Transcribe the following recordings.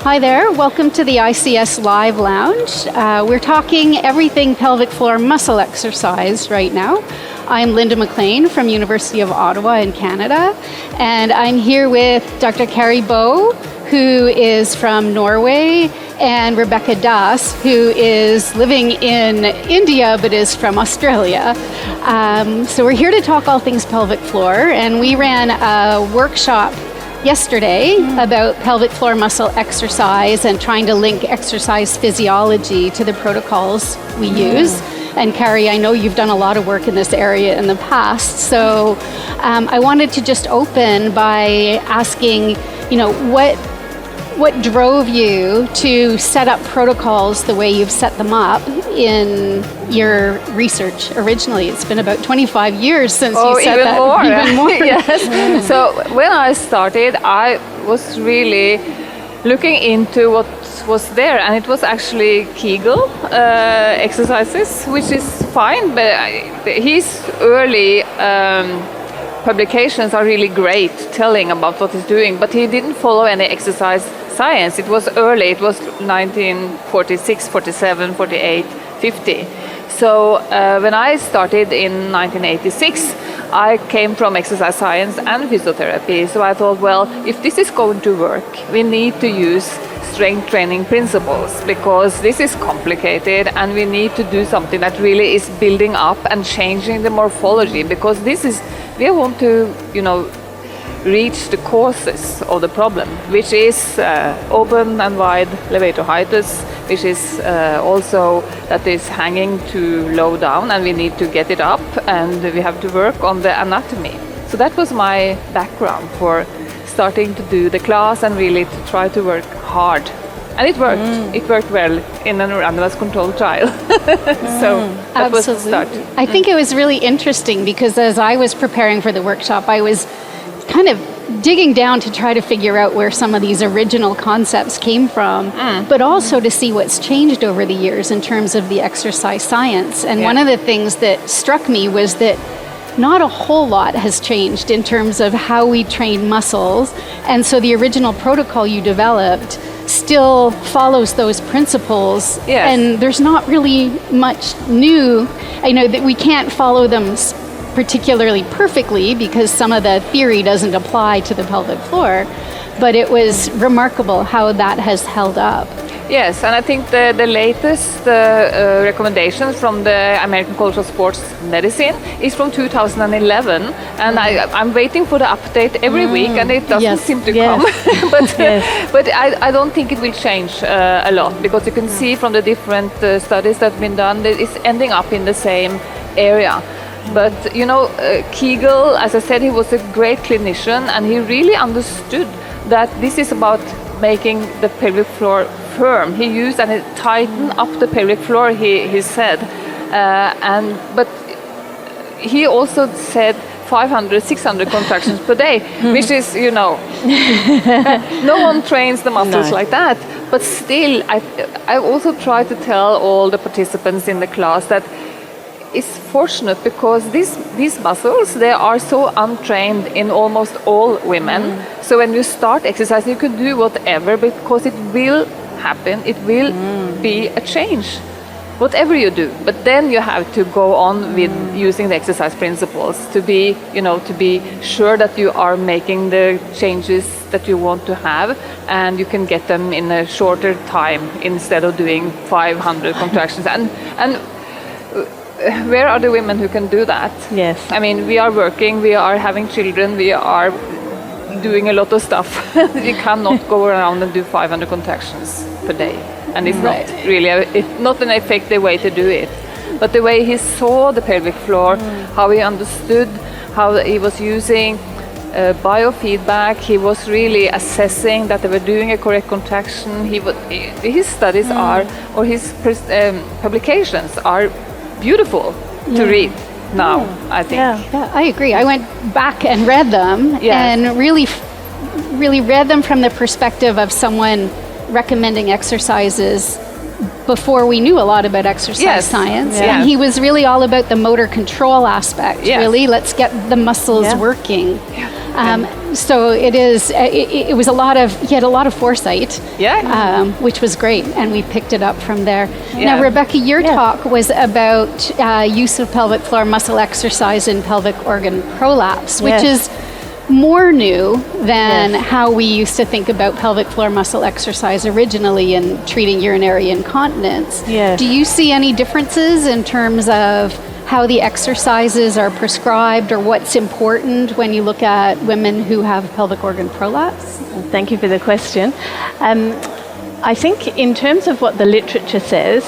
Hi there, welcome to the ICS Live Lounge. We're talking everything pelvic floor muscle exercise right now. I'm Linda McLean from University of Ottawa in Canada, and I'm here with Dr. Kari Bø, who is from Norway, and Rebekah, who is living in India but is from Australia. So we're here to talk all things pelvic floor, and we ran a workshop yesterday about pelvic floor muscle exercise and trying to link exercise physiology to the protocols we use. And Kari, I know you've done a lot of work in this area in the past, so I wanted to just open by asking, what drove you to set up protocols the way you've set them up in your research originally? It's been about 25 years since you said that. Even more. Yes. So when I started, I was really looking into what was there, and it was actually Kegel exercises, which is fine, but his early publications are really great, telling about what he's doing, but he didn't follow any exercise science. It was early, it was 1946, 47, 48, 50. So when I started in 1986, I came from exercise science and physiotherapy. So I thought, well, if this is going to work, we need to use strength training principles, because this is complicated and we need to do something that really is building up and changing the morphology, because we want to, reach the causes of the problem, which is open and wide levator hiatus, which is also that is hanging too low down, and we need to get it up, and we have to work on the anatomy. So that was my background for starting to do the class and really to try to work hard. And it worked. It worked well in a randomized controlled trial. So that was the start. I think it was really interesting because as I was preparing for the workshop, I was kind of digging down to try to figure out where some of these original concepts came from, but also to see what's changed over the years in terms of the exercise science. And one of the things that struck me was that not a whole lot has changed in terms of how we train muscles. And so the original protocol you developed still follows those principles. Yes. And there's not really much new. I know that we can't follow them particularly perfectly because some of the theory doesn't apply to the pelvic floor, but it was remarkable how that has held up. Yes, and I think the latest recommendations from the American College of Sports Medicine is from 2011, and I'm waiting for the update every week, and it doesn't seem to come. But I don't think it will change a lot, because you can see from the different studies that have been done that it's ending up in the same area. But Kegel, as I said, he was a great clinician, and he really understood that this is about making the pelvic floor firm. He used and it tightened up the pelvic floor, he said. But he also said 500, 600 contractions per day, which is, no one trains the muscles like that. But still, I also try to tell all the participants in the class that it's fortunate, because these muscles, they are so untrained in almost all women. So when you start exercising, you can do whatever, because it will happen, it will be a change, whatever you do. But then you have to go on with using the exercise principles to be, to be sure that you are making the changes that you want to have, and you can get them in a shorter time instead of doing 500 contractions. And where are the women who can do that? Yes. I mean, we are working, we are having children, we are doing a lot of stuff. You cannot go around and do 500 contractions per day. And it's not really, not an effective way to do it. But the way he saw the pelvic floor, how he understood, how he was using biofeedback, he was really assessing that they were doing a correct contraction. His studies are, or his publications are beautiful to read now, I think. Yeah, I agree. I went back and read them and really read them from the perspective of someone recommending exercises before we knew a lot about exercise science. And he was really all about the motor control aspect, really. Let's get the muscles working. So it was he had a lot of foresight, which was great, and we picked it up from there. Yeah. Now, Rebekah, your talk was about use of pelvic floor muscle exercise in pelvic organ prolapse, which is more new than how we used to think about pelvic floor muscle exercise originally in treating urinary incontinence. Yes. Do you see any differences in terms of how the exercises are prescribed or what's important when you look at women who have pelvic organ prolapse? Thank you for the question. I think in terms of what the literature says,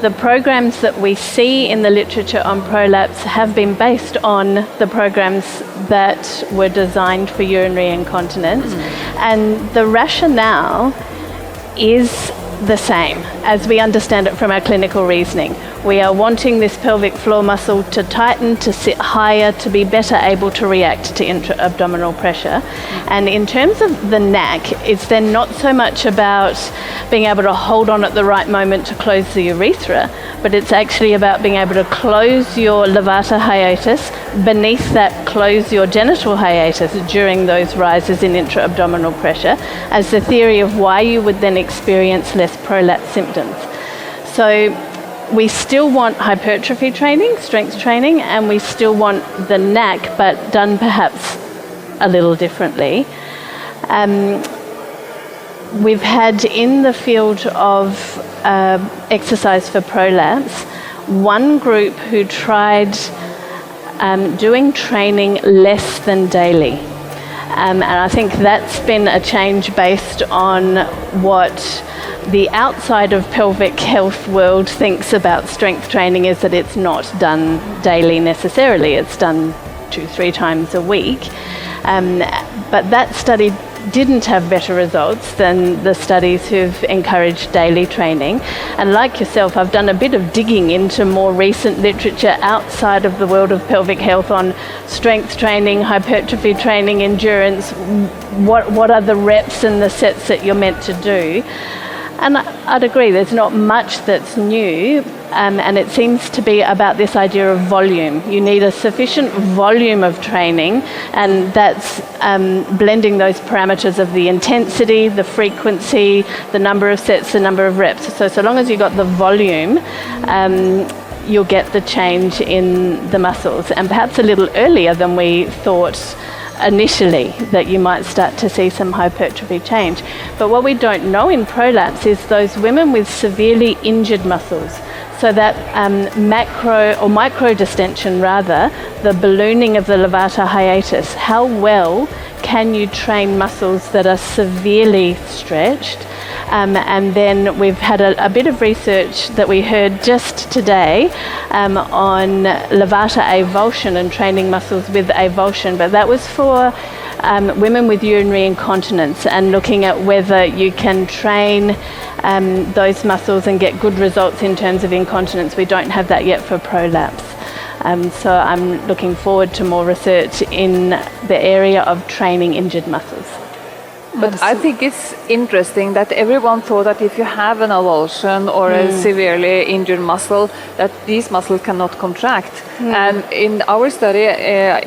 the programs that we see in the literature on prolapse have been based on the programs that were designed for urinary incontinence. And the rationale is the same as we understand it from our clinical reasoning. We are wanting this pelvic floor muscle to tighten, to sit higher, to be better able to react to intra-abdominal pressure. And in terms of the neck, it's then not so much about being able to hold on at the right moment to close the urethra, but it's actually about being able to close your levator hiatus, beneath that close your genital hiatus during those rises in intra-abdominal pressure, as the theory of why you would then experience less prolapse symptoms. So we still want hypertrophy training, strength training, and we still want the neck, but done perhaps a little differently. We've had in the field of exercise for prolapse, one group who tried doing training less than daily. And I think that's been a change based on what the outside of pelvic health world thinks about strength training, is that it's not done daily necessarily, it's done 2-3 times a week. But that study didn't have better results than the studies who've encouraged daily training. And like yourself, I've done a bit of digging into more recent literature outside of the world of pelvic health on strength training, hypertrophy training, endurance, what are the reps and the sets that you're meant to do. And I'd agree, there's not much that's new, and it seems to be about this idea of volume. You need a sufficient volume of training, and that's blending those parameters of the intensity, the frequency, the number of sets, the number of reps. So long as you've got the volume, you'll get the change in the muscles, and perhaps a little earlier than we thought initially, that you might start to see some hypertrophy change. But what we don't know in prolapse is those women with severely injured muscles. So that macro or micro distension, rather, the ballooning of the levator hiatus, how well can you train muscles that are severely stretched? And then we've had a bit of research that we heard just today on levator avulsion and training muscles with avulsion, but that was for women with urinary incontinence, and looking at whether you can train those muscles and get good results in terms of incontinence. We don't have that yet for prolapse. So I'm looking forward to more research in the area of training injured muscles. But I think it's interesting that everyone thought that if you have an avulsion or a severely injured muscle, that these muscles cannot contract. And in our study,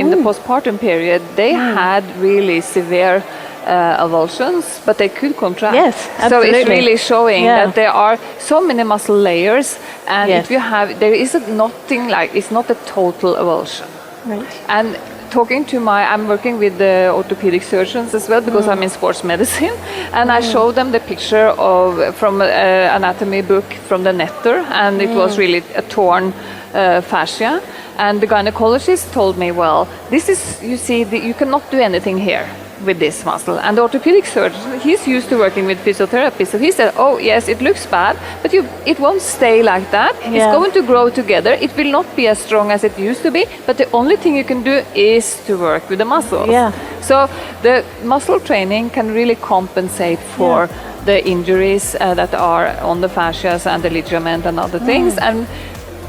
in the postpartum period, they had really severe avulsions, but they could contract. Yes, absolutely. So it's really showing that there are so many muscle layers, and if you have, there is nothing like, it's not a total avulsion. Right. And talking to I'm working with the orthopedic surgeons as well, because I'm in sports medicine, and I showed them the picture from an anatomy book from the netter, and it was really a torn fascia. And the gynecologist told me, well, this is, you see, you cannot do anything here with this muscle. And the orthopedic surgeon, he's used to working with physiotherapy, so he said, oh yes, it looks bad, but it won't stay like that. It's going to grow together. It will not be as strong as it used to be, but the only thing you can do is to work with the muscles. So the muscle training can really compensate for the injuries that are on the fascias and the ligament and other things, and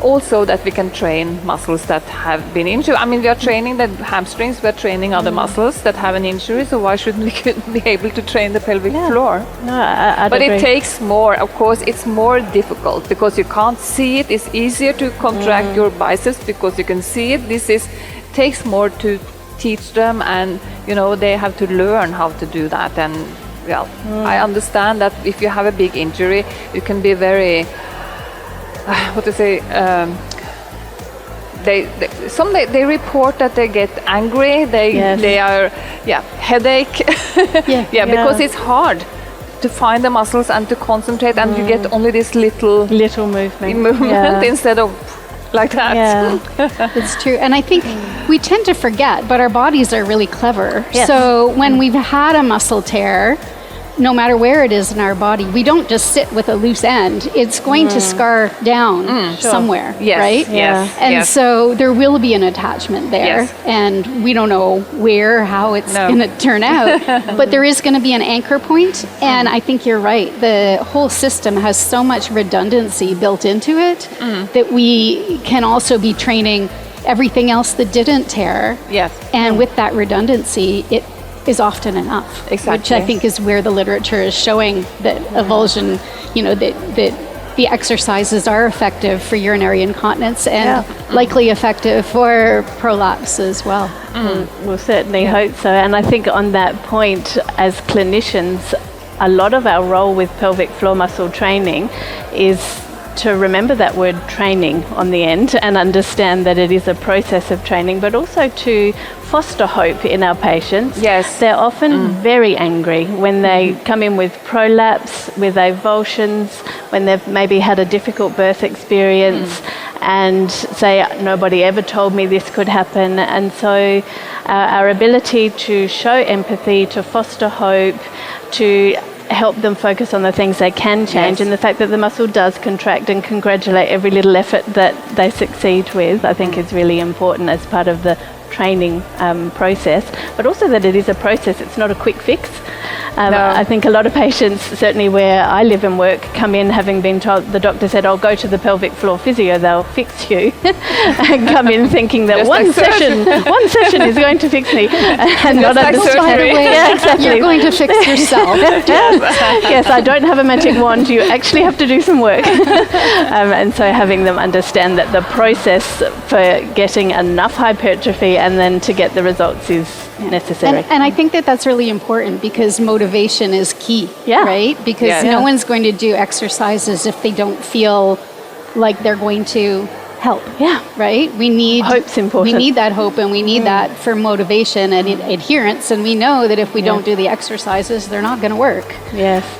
also that we can train muscles that have been injured. I mean, we are training the hamstrings, we are training other muscles that have an injury, so why shouldn't we be able to train the pelvic floor? No, I'd but agree. it takes more, of course, it's more difficult because you can't see it. It's easier to contract your biceps because you can see it. Takes more to teach them, and they have to learn how to do that. And I understand that if you have a big injury, you can be very they report that they get angry. They are headache. Because it's hard to find the muscles and to concentrate, and you get only this little movement instead of like that. It's true. And I think we tend to forget, but our bodies are really clever. So when we've had a muscle tear, no matter where it is in our body, we don't just sit with a loose end. It's going to scar down somewhere, right? And so there will be an attachment there, and we don't know where or how it's going to turn out, but there is going to be an anchor point, and I think you're right. The whole system has so much redundancy built into it that we can also be training everything else that didn't tear. And with that redundancy, it is often enough, which I think is where the literature is showing that avulsion, that the exercises are effective for urinary incontinence and likely effective for prolapse as well. We'll certainly hope so. And I think on that point, as clinicians, a lot of our role with pelvic floor muscle training is to remember that word training on the end and understand that it is a process of training, but also to foster hope in our patients. They're often very angry when they come in with prolapse, with avulsions, when they've maybe had a difficult birth experience and say, nobody ever told me this could happen. And so our ability to show empathy, to foster hope, to help them focus on the things they can change, and the fact that the muscle does contract, and congratulate every little effort that they succeed with, I think is really important as part of the training process, but also that it is a process. It's not a quick fix. I think a lot of patients, certainly where I live and work, come in having been told, the doctor said, "I'll go to the pelvic floor physio, they'll fix you," and come in thinking that one session is going to fix me, and not understand. By the way, you're going to fix yourself. Yes, I don't have a magic wand. You actually have to do some work. And so having them understand that the process for getting enough hypertrophy and then to get the results is necessary. And I think that that's really important, because motivation is key, right? Because no one's going to do exercises if they don't feel like they're going to help. Right? We need hope's important. We need that hope, and we need that for motivation and adherence. And we know that if we don't do the exercises, they're not going to work.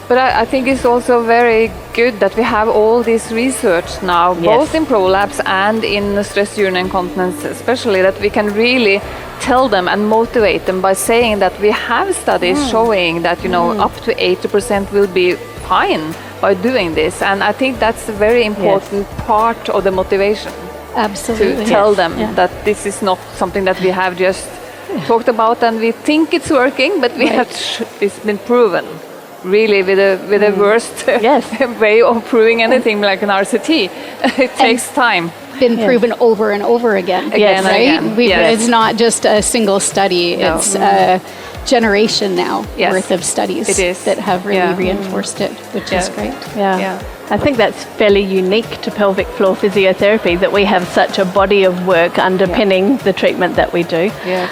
But I think it's also very good that we have all this research now, both in prolapse and in stress urinary incontinence, especially, that we can really tell them and motivate them by saying that we have studies showing that up to 80% will be fine by doing this. And I think that's a very important part of the motivation. Absolutely. To tell them that this is not something that we have just talked about and we think it's working, but we have it's been proven really with the worst way of proving anything like an RCT. It takes time. Been proven over and over again. It's not just a single study. It's a generation now worth of studies that have really reinforced it, which is great. I think that's fairly unique to pelvic floor physiotherapy, that we have such a body of work underpinning the treatment that we do.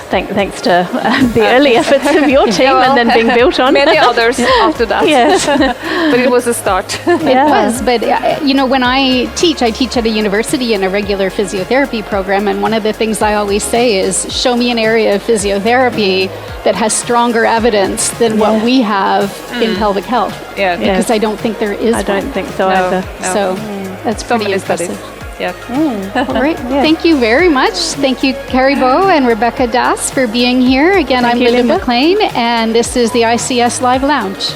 Thanks to the early efforts of your team and then being built on. Many others after that. But it was a start. It was. But, when I teach at a university in a regular physiotherapy program, and one of the things I always say is, show me an area of physiotherapy that has stronger evidence than what we have in pelvic health. Because I don't think there is I don't think so either. So that's pretty impressive. All right. Thank you very much. Thank you, Kari Bø and Rebekah Das, for being here. Again, I'm Linda McLean, and this is the ICS Live Lounge.